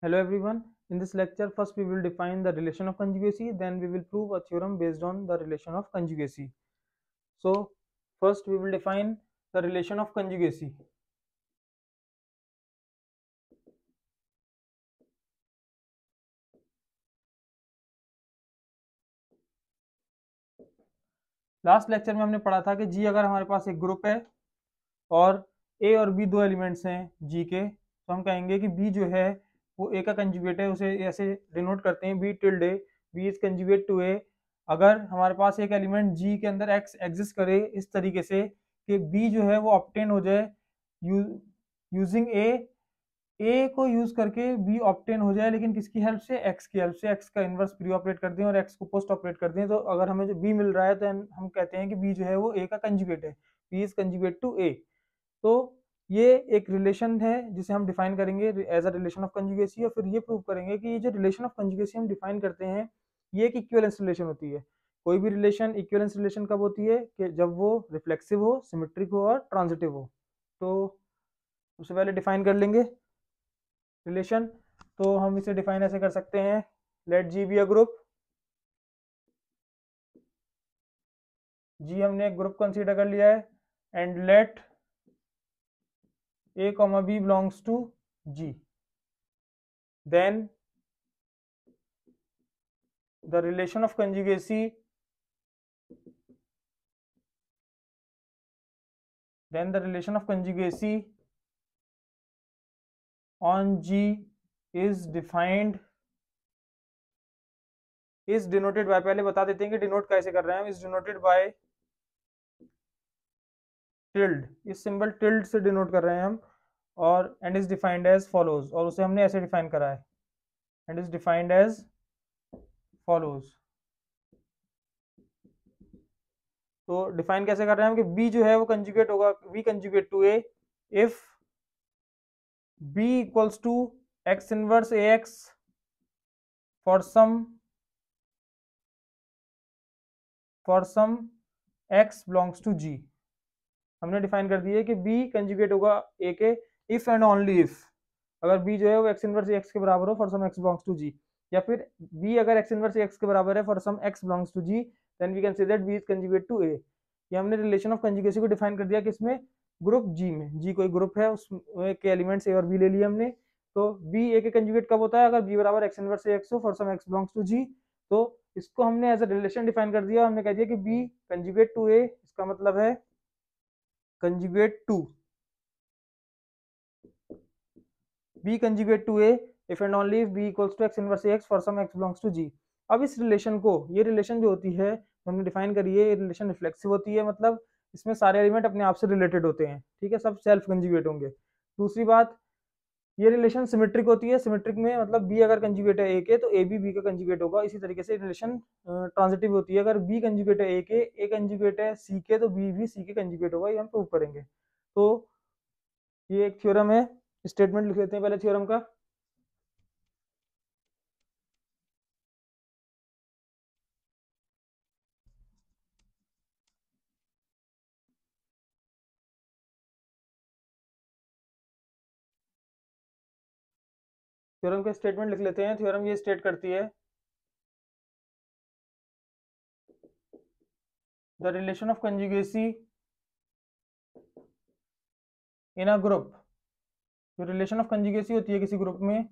Hello everyone. In this lecture, first we will define the relation of conjugacy, then we will prove a theorem based on the relation of conjugacy. So, first we will define the relation of conjugacy. Last lecture में हमने पढ़ा था कि जी अगर हमारे पास एक group है और ए और बी दो एलिमेंट्स हैं जी के, तो हम कहेंगे कि बी जो है वो ए का कंजुगेट है, उसे ऐसे डिनोट करते हैं B tilde A, B is conjugate to A. अगर हमारे पास एक एलिमेंट जी के अंदर एक्स एग्जिस्ट करे इस तरीके से कि बी जो है वो ऑब्टेन हो जाए यूजिंग ए को यूज करके बी ऑब्टेन हो जाए, लेकिन किसकी हेल्प से, एक्स की हेल्प से। एक्स का इनवर्स प्री ऑपरेट कर दें और एक्स को पोस्ट ऑपरेट कर दें, तो अगर हमें जो बी मिल रहा है तो हम कहते हैं कि बी जो है वो ए का कंजुगेट है, बी इज कंजुगेट टू ए। तो ये एक रिलेशन है जिसे हम डिफाइन करेंगे एज अ रिलेशन ऑफ कंजुगेसी, और फिर ये प्रूव करेंगे कि ये जो रिलेशन ऑफ कंजुगेसी हम डिफाइन करते हैं ये एक इक्विवेलेंस रिलेशन होती है। कोई भी रिलेशन इक्विवेलेंस रिलेशन कब होती है कि जब वो रिफ्लेक्सिव हो, सिमेट्रिक हो और ट्रांजिटिव हो। तो सबसे पहले डिफाइन कर लेंगे रिलेशन। तो हम इसे डिफाइन ऐसे कर सकते हैं, let G be a group. G हमने एक ग्रुप कंसीडर कर लिया है, and let A comma B belongs to G. Then the relation of conjugacy then the relation of conjugacy on G is defined is denoted by, पहले बता देते हैं कि डिनोट कैसे कर रहे हैं हम, is denoted by tilde, इस सिंबल टिल्ड से डिनोट कर रहे हैं हम, और and is defined as follows, और उसे हमने ऐसे डिफाइन करा है, and is defined as follows. तो डिफाइन कैसे कर रहे हैं हम कि बी जो है वो कंजुगेट होगा, B conjugate to A if B equals to X inverse A X for some x belongs to g। हमने डिफाइन कर दिया है कि b कंजुगेट होगा a के इफ एंड ओनली इफ, अगर b जो है वो x इनवर्स x के बराबर हो for some x belongs to g, या फिर b अगर x इनवर्स x के बराबर है for some x belongs to g, then we can say that b is conjugate to a। ये हमने रिलेशन ऑफ कंजुगेसी को डिफाइन कर दिया कि इसमें ग्रुप g में, g कोई ग्रुप है उसमें के एलिमेंट्स a और b ले लिए हमने। तो b a के कंजुगेट कब होता है, अगर b बराबर x इनवर्स x हो for some x belongs to g। तो इसको हमने एज अ रिलेशन डिफाइन कर दिया, हमने कह दिया कि b कंजुगेट टू a, इसका मतलब है conjugate to b conjugate to a if and only if b equals to x inverse x for some x belongs to g। अब इस रिलेशन को, ये रिलेशन जो होती है हमने डिफाइन करी है, ये रिलेशन रिफ्लेक्सिव होती है, मतलब इसमें सारे एलिमेंट अपने आप से रिलेटेड होते हैं, ठीक है, सब सेल्फ कंजुगेट होंगे। दूसरी बात, ये रिलेशन सिमेट्रिक होती है, सिमेट्रिक में मतलब बी अगर कंजुगेट है ए के तो ए भी बी का कंजुगेट होगा। इसी तरीके से रिलेशन ट्रांजिटिव होती है, अगर बी कंजुगेट है ए के, ए कंजुगेट है सी के, तो बी भी सी के कंजुगेट होगा, ये हम प्रूव करेंगे। तो ये एक थ्योरम है, स्टेटमेंट लिख लेते हैं पहले थ्योरम का। थ्योरम का स्टेटमेंट लिख लेते हैं। थ्योरम ये स्टेट करती है, the relation of conjugacy in a group. जो रिलेशन ऑफ कंजुगेसी होती है किसी ग्रुप में,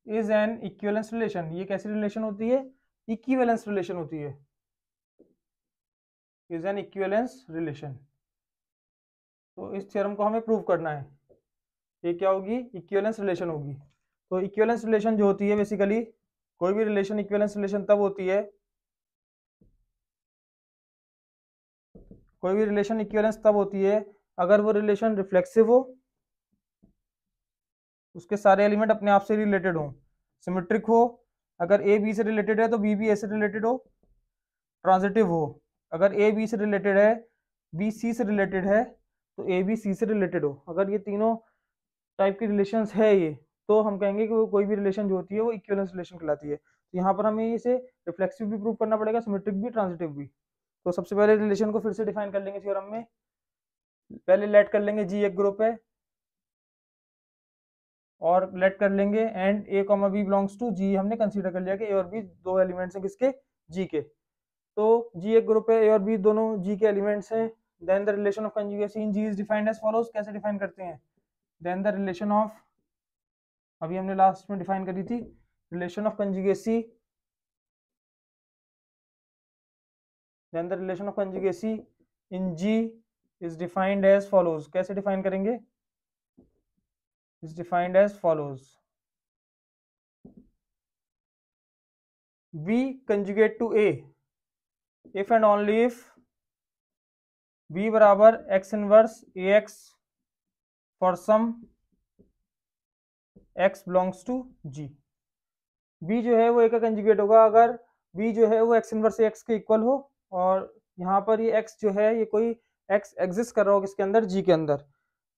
इज एन इक्विवेलेंस रिलेशन। ये कैसी रिलेशन होती है, इक्विवेलेंस रिलेशन होती है, इज एन इक्विवेलेंस रिलेशन। तो इस थ्योरम को हमें प्रूव करना है, ये क्या होगी, इक्विवेलेंस रिलेशन होगी। तो इक्विवेलेंस रिलेशन जो होती है बेसिकली, कोई भी रिलेशन इक्विवेलेंस रिलेशन तब होती है, कोई भी रिलेशन इक्विवेलेंस तब होती है अगर वो रिलेशन रिफ्लेक्सिव हो, उसके सारे एलिमेंट अपने आप से रिलेटेड हो, सिमेट्रिक हो, अगर ए बी से रिलेटेड है तो बी भी ए से रिलेटेड हो, ट्रांजिटिव हो, अगर ए बी से रिलेटेड है, बी सी से रिलेटेड है, तो ए बी सी से रिलेटेड हो। अगर ये तीनों टाइप की रिलेशंस है ये, तो हम कहेंगे कि वो कोई भी रिलेशन जो होती है वो इक्विवेलेंस रिलेशन कहलाती है। तो यहाँ पर हमें इसे रिफ्लेक्सिव भी प्रूव करना पड़ेगा, सिमेट्रिक भी, ट्रांजिटिव भी। तो सबसे पहले रिलेशन को फिर से डिफाइन कर लेंगे थ्योरम में। पहले लेट कर लेंगे जी एक ग्रुप है, और लेट कर लेंगे and A comma B belongs to G. हमने कंसीडर कर लिया कि ए और बी दो एलिमेंट्स हैं किसके, जी के। तो जी एक ग्रुप है, ए और बी दोनों जी के एलिमेंट्स हैं। Then the relation of conjugacy in G is defined as follows. कैसे डिफाइन करते हैं, देन द रिलेशन ऑफ, अभी हमने लास्ट में डिफाइन करी थी, relation of conjugacy, then the relation of conjugacy in G is defined as follows. कैसे define करेंगे, is defined as follows, B conjugate to A if and only if B बराबर x inverse AX for some x belongs to G। B जो है वो A का conjugate होगा अगर B जो है वो x इनवर्स AX के इक्वल हो, और यहाँ पर ये x जो है ये कोई x एग्जिस्ट कर रहा हो किसके अंदर, G के अंदर।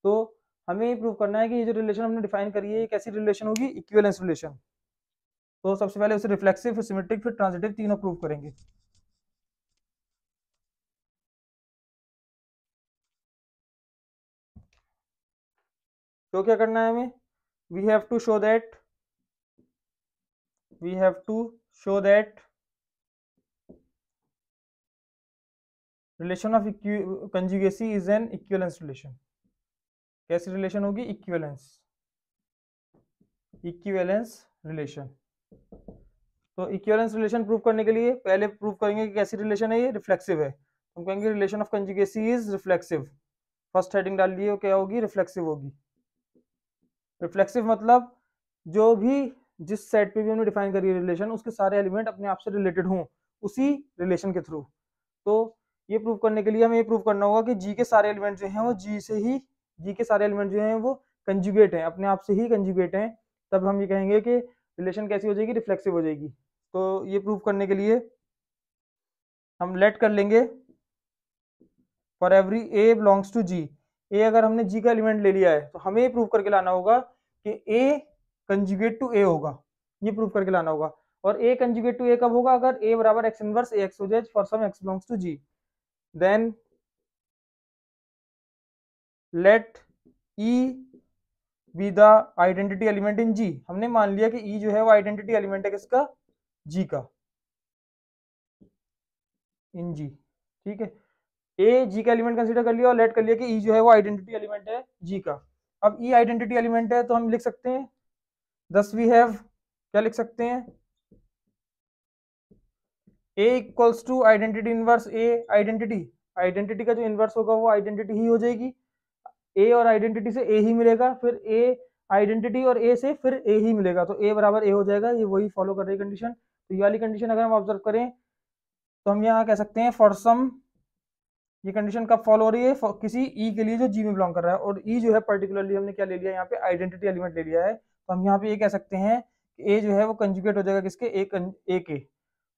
तो हमें ये प्रूव करना है कि ये जो रिलेशन हमने डिफाइन करी है ये कैसी रिलेशन होगी, इक्विवेलेंस रिलेशन। तो सबसे पहले उसे रिफ्लेक्सिव, फिर सिमेट्रिक, फिर ट्रांजिटिव, तीनों प्रूव करेंगे। तो क्या करना है हमें, we have to show that relation of conjugacy is an equivalence relation। कैसी रिलेशन होगी, इक्विवेलेंस रिलेशन। तो इक्विवेलेंस रिलेशन प्रूव करने के लिए पहले प्रूव करेंगे कि कैसी रिलेशन है, ये रिफ्लेक्सिव है। हम कहेंगे relation of conjugacy is reflexive. First heading डाल दिए, क्या होगी, रिफ्लेक्सिव होगी। रिफ्लेक्सिव मतलब जो भी जिस सेट पे भी हमने डिफाइन करी है रिलेशन, उसके सारे एलिमेंट अपने आप से रिलेटेड हों उसी रिलेशन के थ्रू। तो ये प्रूव करने के लिए हमें ये प्रूव करना होगा कि जी के सारे एलिमेंट जो हैं वो जी के सारे एलिमेंट जो हैं वो कंजुगेट हैं, अपने आप से ही कंजुगेट हैं। तब हम ये कहेंगे कि रिलेशन कैसी हो जाएगी, रिफ्लेक्सिव हो जाएगी। तो ये प्रूव करने के लिए हम लेट कर लेंगे for every A belongs to G. A अगर हमने जी का एलिमेंट ले लिया है तो हमें ये प्रूव करके लाना होगा कि ए कंजुगेट टू ए होगा, ये प्रूव करके लाना होगा। और ए कंजुगेट टू ए कब होगा, अगर ए बराबर एक्स इनवर्स ए एक्स हो जाए for some X belongs to G. Then let E be the identity element in G. हमने मान लिया कि ई जो है वो आइडेंटिटी एलिमेंट है किसका, जी का, इन जी। ठीक है, ए जी का एलिमेंट कंसीडर कर लिया और लेट कर लिया कि ई जो है वो आइडेंटिटी एलिमेंट है जी का। अब ई आइडेंटिटी एलिमेंट है तो हम लिख सकते हैं, दस वी हैव, क्या लिख सकते हैं, A equals to identity inverse A identity का जो इनवर्स होगा वो आइडेंटिटी ही हो जाएगी। ए और आइडेंटिटी से ए ही मिलेगा, फिर ए आइडेंटिटी और ए से फिर ए ही मिलेगा, तो ए बराबर ए हो जाएगा। ये वही फॉलो कर रही है कंडीशन। तो ये वाली कंडीशन अगर हम ऑब्जर्व करें तो हम यहाँ कह सकते हैं फॉर सम, ये कंडीशन कब फॉलो हो रही है, किसी ई के लिए जो जी में बिलोंग कर रहा है। और ई जो है पर्टिकुलरली हमने क्या ले लिया यहाँ पे, आइडेंटिटी एलिमेंट ले लिया है। तो हम यहाँ पे ये कह सकते हैं कि ए जो है वो कंजुगेट हो जाएगा किसके, ए के।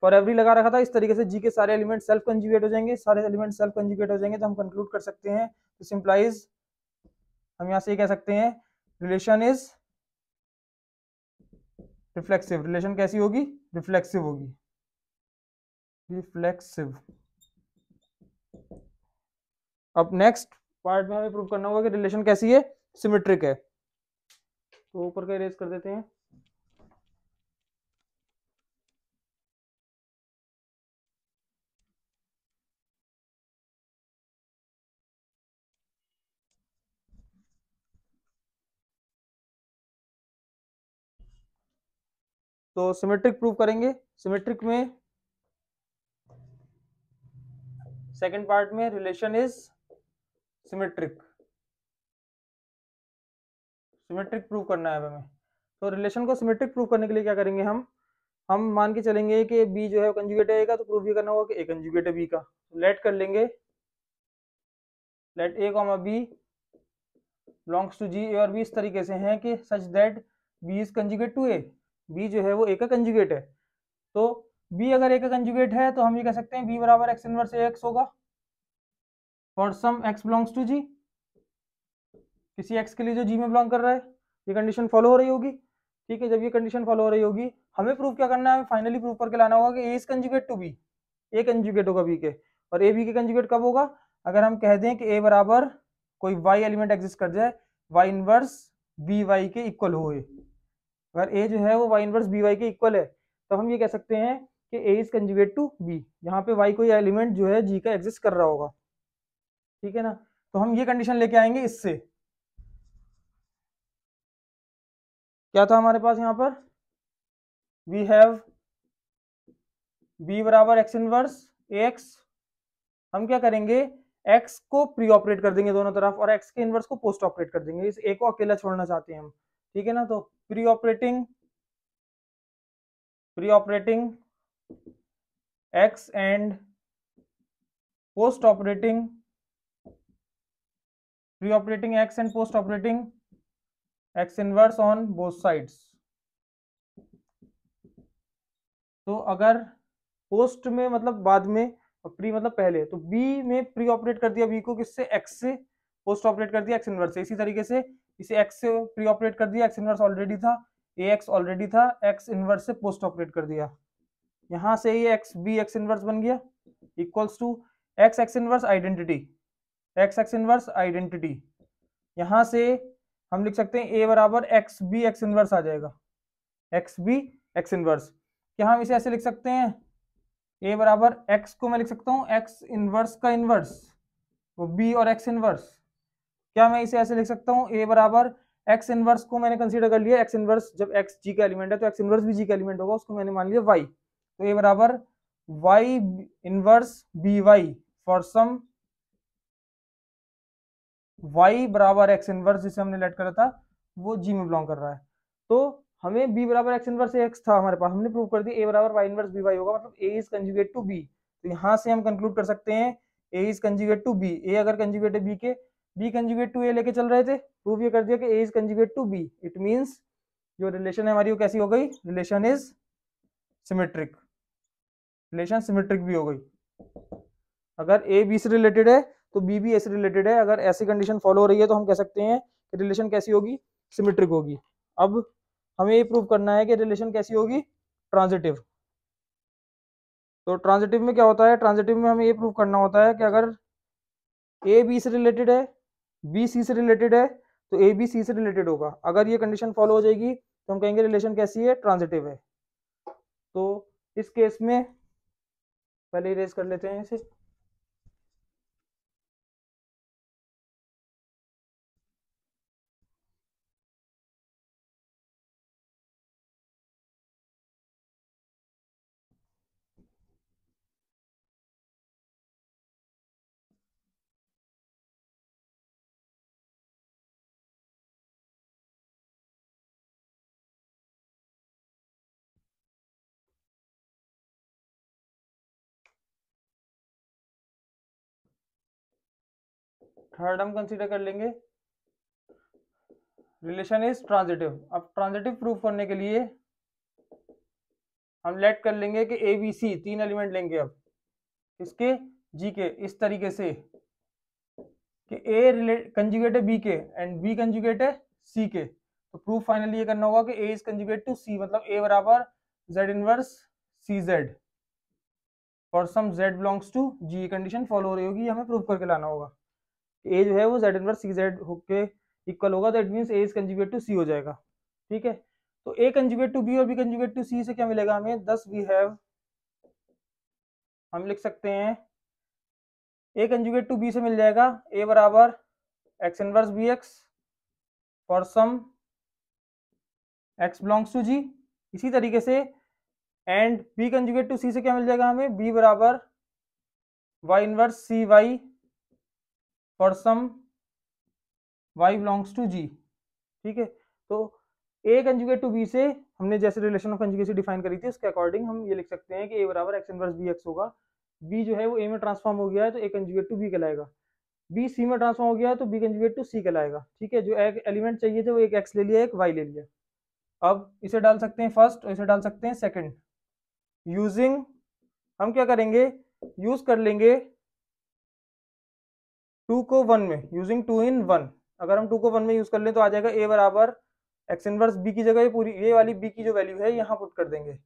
फॉर एवरी लगा रखा था, इस तरीके से जी के सारे एलिमेंट सेल्फ कंजुगेट हो जाएंगे, सारे एलिमेंट सेल्फ कंजुगेट हो जाएंगे तो हम कंक्लूड कर सकते हैं, तो सिंप्लाइज हम यहाँ से ये कह सकते हैं रिलेशन इज रिफ्लेक्सिव। रिलेशन कैसी होगी, रिफ्लेक्सिव होगी, रिफ्लेक्सिव। अब नेक्स्ट पार्ट में हमें प्रूव करना होगा कि रिलेशन कैसी है, सिमेट्रिक है। तो ऊपर का इरेज कर देते हैं। तो सिमेट्रिक प्रूव करेंगे। सिमेट्रिक में सेकंड पार्ट में relation is symmetric, symmetric prove करना है हमें। तो रिलेशन को सिमेट्रिक प्रूव करने के लिए क्या करेंगे, हम मान के चलेंगे कि बी जो है कंजुगेट है ए का, तो प्रूव ये करना होगा कि ए कंजुगेट है बी का। लेट कर लेंगे, let A comma B belongs to G. A और बी इस तरीके से हैं कि such that B is conjugate to A, B जो है वो ए का कंजुगेट है। तो बी अगर ए का कंजुगेट है तो हम ये कह सकते हैं बी बराबर एक्स इनवर्स ए एक्स होगा for some X belongs to G, किसी एक्स के लिए जो जी में बिलोंग कर रहा है। ये कंडीशन फॉलो हो रही होगी। ठीक है, जब ये कंडीशन फॉलो हो रही होगी हमें प्रूव क्या करना है, हमें फाइनली प्रूव करके लाना होगा कि A is conjugate to B, A conjugate होगा बी के। और ए बी के कंजुगेट कब होगा, अगर हम कह दें कि ए बराबर कोई वाई एलिमेंट एग्जिस्ट कर जाए, वाई इनवर्स बी वाई के इक्वल हो। अगर ए जो है वो वाई इनवर्स बी वाई के इक्वल है तो हम ये कह सकते हैं कि A is conjugate to B, यहाँ पे वाई कोई एलिमेंट जो है जी का एग्जिस्ट कर रहा होगा, ठीक है ना। तो हम ये कंडीशन लेके आएंगे इससे, क्या था हमारे पास यहाँ पर, वी हैव बी बराबर एक्स इनवर्स ए एक्स, हम क्या करेंगे एक्स को प्री ऑपरेट कर देंगे दोनों तरफ और एक्स के इनवर्स को पोस्ट ऑपरेट कर देंगे, इस ए को अकेला छोड़ना चाहते हैं हम, ठीक है ना। तो pre operating x and post operating pre operating x and post operating x inverse on both sides. तो अगर पोस्ट में मतलब बाद में और प्री मतलब पहले, तो बी में प्री ऑपरेट कर दिया बी को किससे, एक्स से, पोस्ट ऑपरेट कर दिया एक्स इनवर्स से। इसी तरीके से इसे एक्स से प्री ऑपरेट कर दिया, एक्स इनवर्स ऑलरेडी था, ए एक्स ऑलरेडी था, एक्स इनवर्स से पोस्ट ऑपरेट कर दिया, यहां से ये एक्स बी एक्स इनवर्स बन गया equals to X X inverse identity, X X inverse identity, यहां से हम लिख सकते हैं ए बराबर एक्स बी एक्स इनवर्स आ जाएगा, एक्स बी एक्स इनवर्स। क्या हम इसे ऐसे लिख सकते हैं, ए बराबर एक्स को मैं लिख सकता हूँ एक्स इनवर्स का इनवर्स, वो बी और एक्स इनवर्स। क्या मैं इसे ऐसे लिख सकता हूँ, ए बराबर एक्स इनवर्स को मैंने कंसीडर कर लिया एक्स इनवर्स, जब एक्स जी का एलिमेंट है तो एक्स इनवर्स भी जी का एलिमेंट होगा, उसको मैंने मान लिया वाई, तो ए बराबर Y inverse B Y for some Y बराबर एक्स इनवर्स जिसे हमने लेट करा था वो जी में बिलोंग कर रहा है। तो हमें बी बराबर एक्स इनवर्स एक्स था हमारे पास, हमने प्रूव कर दिया ए बराबर वाई इनवर्स बी वाई होगा, मतलब ए इज कंजुगेट टू बी। तो यहाँ से हम कंक्लूड कर सकते हैं ए इज कंजुगेट टू बी, ए अगर कंजुगेट है बी के, बी कंजुगेट टू ए लेके चल रहे थे, प्रूव ये कर दिया कि A is conjugate to B, it means जो रिलेशन है हमारी वो कैसी हो गई, relation is symmetric, relation symmetric भी हो गई। अगर ए बी से रिलेटेड है तो बी भी ए से रिलेटेड है, अगर ऐसी कंडीशन फॉलो हो रही है तो हम कह सकते हैं कि रिलेशन कैसी होगी, सिमेट्रिक होगी। अब हमें ये प्रूव करना है कि रिलेशन कैसी होगी, ट्रांजिटिव। तो ट्रांजिटिव में क्या होता है, ट्रांजिटिव में हमें ये प्रूव करना होता है कि अगर ए बी से रिलेटेड है, बी सी से रिलेटेड है, तो ए बी सी से रिलेटेड होगा। अगर ये कंडीशन फॉलो हो जाएगी तो हम कहेंगे रिलेशन कैसी है, ट्रांजिटिव है। तो इस केस में पहले इरेज कर लेते हैं इसे, थर्ड हम कंसीडर कर लेंगे रिलेशन इज ट्रांजिटिव। अब ट्रांजिटिव प्रूफ करने के लिए हम लेट कर लेंगे कि ए बी सी तीन एलिमेंट लेंगे अब इसके जी के, इस तरीके से कि ए कंजुगेट है बी के एंड बी कंजुगेट है सी के। तो प्रूफ फाइनली ये करना होगा कि A is conjugate to C, मतलब ए बराबर Z inverse C Z for some Z belongs to G, condition follow हो रही होगी, हमें प्रूफ करके लाना होगा ए जो है वो जेड इनवर्स सी जेड होके इक्वल होगा, तो it means A is conjugate to C हो जाएगा, ठीक है। तो ए कंजुगेट टू बी और बी कंजुगेट टू सी से क्या मिलेगा हमें, दस वी हैव, हम लिख सकते हैं ए कंजुगेट टू बी से मिल जाएगा ए बराबर X inverse B X for some X belongs to G. इसी तरीके से and B conjugate to C से क्या मिल जाएगा हमें, बी बराबर Y inverse C Y for some Y belongs to G, ठीक है। तो ए कंजुगेट टू बी से हमने जैसे रिलेशन ऑफ कंजुगेसी डिफाइन करी थी उसके अकॉर्डिंग हम ये लिख सकते हैं कि ए बराबर एक्स इनवर्स बी एक्स होगा, बी जो है वो ए में ट्रांसफॉर्म हो गया है तो ए कंजुगेट टू बी कहलाएगा, बी सी में ट्रांसफॉर्म हो गया है तो बी कंजुगेट टू सी कहलाएगा, ठीक है। जो एक एलिमेंट चाहिए थे वो एक एक्स ले लिया, एक वाई ले लिया। अब इसे डाल सकते हैं फर्स्ट और इसे डाल सकते हैं सेकंड, यूजिंग, हम क्या करेंगे, यूज कर लेंगे 2 को 1 में, यूजिंग 2 इन 1। अगर हम 2 को 1 में यूज कर लें तो आ जाएगा ए बराबर एक्स इनवर्स बी की जगह ये पूरी ये वाली बी की जो वैल्यू है यहाँ पुट कर देंगे,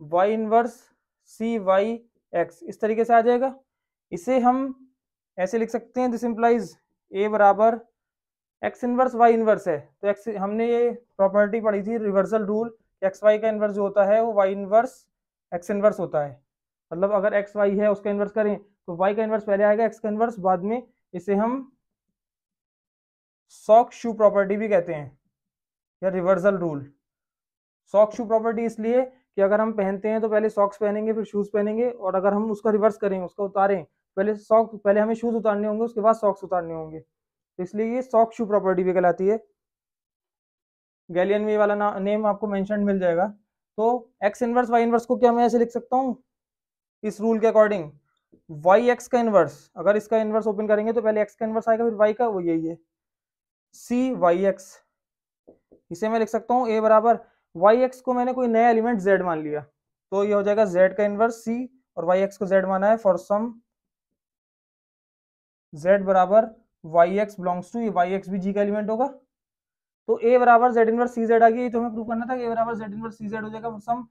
Y inverse C Y x, इस तरीके से आ जाएगा। इसे हम ऐसे लिख सकते हैं, दिस इंप्लाइज ए बराबर एक्स इनवर्स वाई इनवर्स है, तो एक्स हमने ये प्रॉपर्टी पढ़ी थी रिवर्सल रूल, एक्स वाई का इनवर्स जो होता है वो वाई इनवर्स एक्स इनवर्स होता है। मतलब अगर एक्स वाई है उसका इनवर्स करें तो वाई का इनवर्स पहले आएगा, एक्स का इनवर्स बाद में। इसे हम सॉक शू प्रॉपर्टी भी कहते हैं या रिवर्सल रूल। सॉक शू प्रॉपर्टी इसलिए कि अगर हम पहनते हैं तो पहले सॉक्स पहनेंगे फिर शूज पहनेंगे, और अगर हम उसका रिवर्स करें, उसका उतारें, पहले हमें शूज उतारने होंगे उसके बाद सॉक्स उतारने होंगे, तो इसलिए ये सॉक शू प्रॉपर्टी भी कहलाती है। गैलियन में वाला नेम आपको मेंशन मिल जाएगा। तो एक्स इनवर्स वाई इनवर्स को क्या मैं ऐसे लिख सकता हूँ इस रूल के अकॉर्डिंग, वाई एक्स का इनवर्स, अगर इसका इनवर्स ओपन करेंगे तो पहले एक्स का इनवर्स आएगा फिर वाई का, वो यही है सी वाई एक्स। इसे मैं लिख सकता हूँ ए बराबर वाई एक्स को मैंने कोई नया एलिमेंट जेड मान लिया, तो ये हो जाएगा जेड का इनवर्स सी, और वाई एक्स को जेड माना है फॉर सम जेड बराबर वाई एक्स बिलोंग्स टू, ये वाई एक्स भी जी का एलिमेंट होगा। तो ए बराबर जेड इनवर्स सी जेड आ गया, तो हमें प्रूव करना था कि ए बराबर जेड इनवर्स सी जेड हो जाएगा for some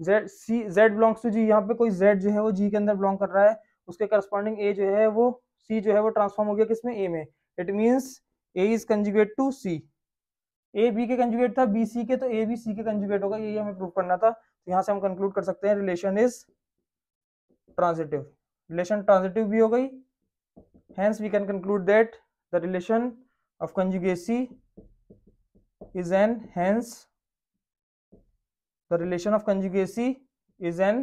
Z C Z belongs to G. यहाँ पे कोई जेड जो है वो जी के अंदर बिलोंग कर रहा है, उसके करस्पॉन्डिंग ए जो है वो सी जो है वो ट्रांसफॉर्म हो गया किसमें, ए में। It means A is conjugate to C, A B के कंजुगेट था बी सी के, तो ए बी सी के कंजुगेट होगा, यही हमें प्रूव करना था। तो यहाँ से हम कंक्लूड कर सकते हैं relation is transitive, relation transitive भी हो गई। hence we can conclude that the relation of conjugacy is an hence the relation of conjugacy is an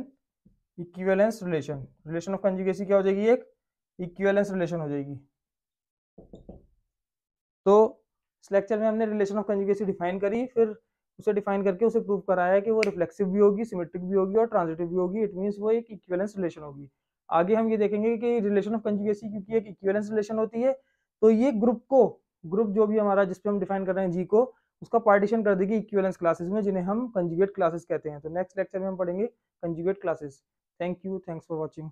equivalence relation। relation of conjugacy क्या हो जाएगी, एक equivalence relation हो जाएगी। तो इस लेक्चर में हमने रिलेशन ऑफ कंजुगेसी डिफाइन करी, फिर उसे डिफाइन करके उसे प्रूव कराया कि वो रिफ्लेक्सिव भी होगी, सिमेट्रिक भी होगी और ट्रांजिटिव भी होगी। इट मींस वो एक इक्विवेलेंस रिलेशन होगी। आगे हम ये देखेंगे कि रिलेशन ऑफ कंजुगेसी क्योंकि एक इक्विवेलेंस रिलेशन होती है, तो ये ग्रुप जो भी हमारा जिस पे हम डिफाइन कर रहे हैं जी को, उसका पार्टीशन कर देगी इक्विवेलेंस क्लासेस में, जिन्हें हम कंजुगेट क्लासेस कहते हैं। तो नेक्स्ट लेक्चर में हम पढ़ेंगे conjugate classes. Thank you, thanks for watching.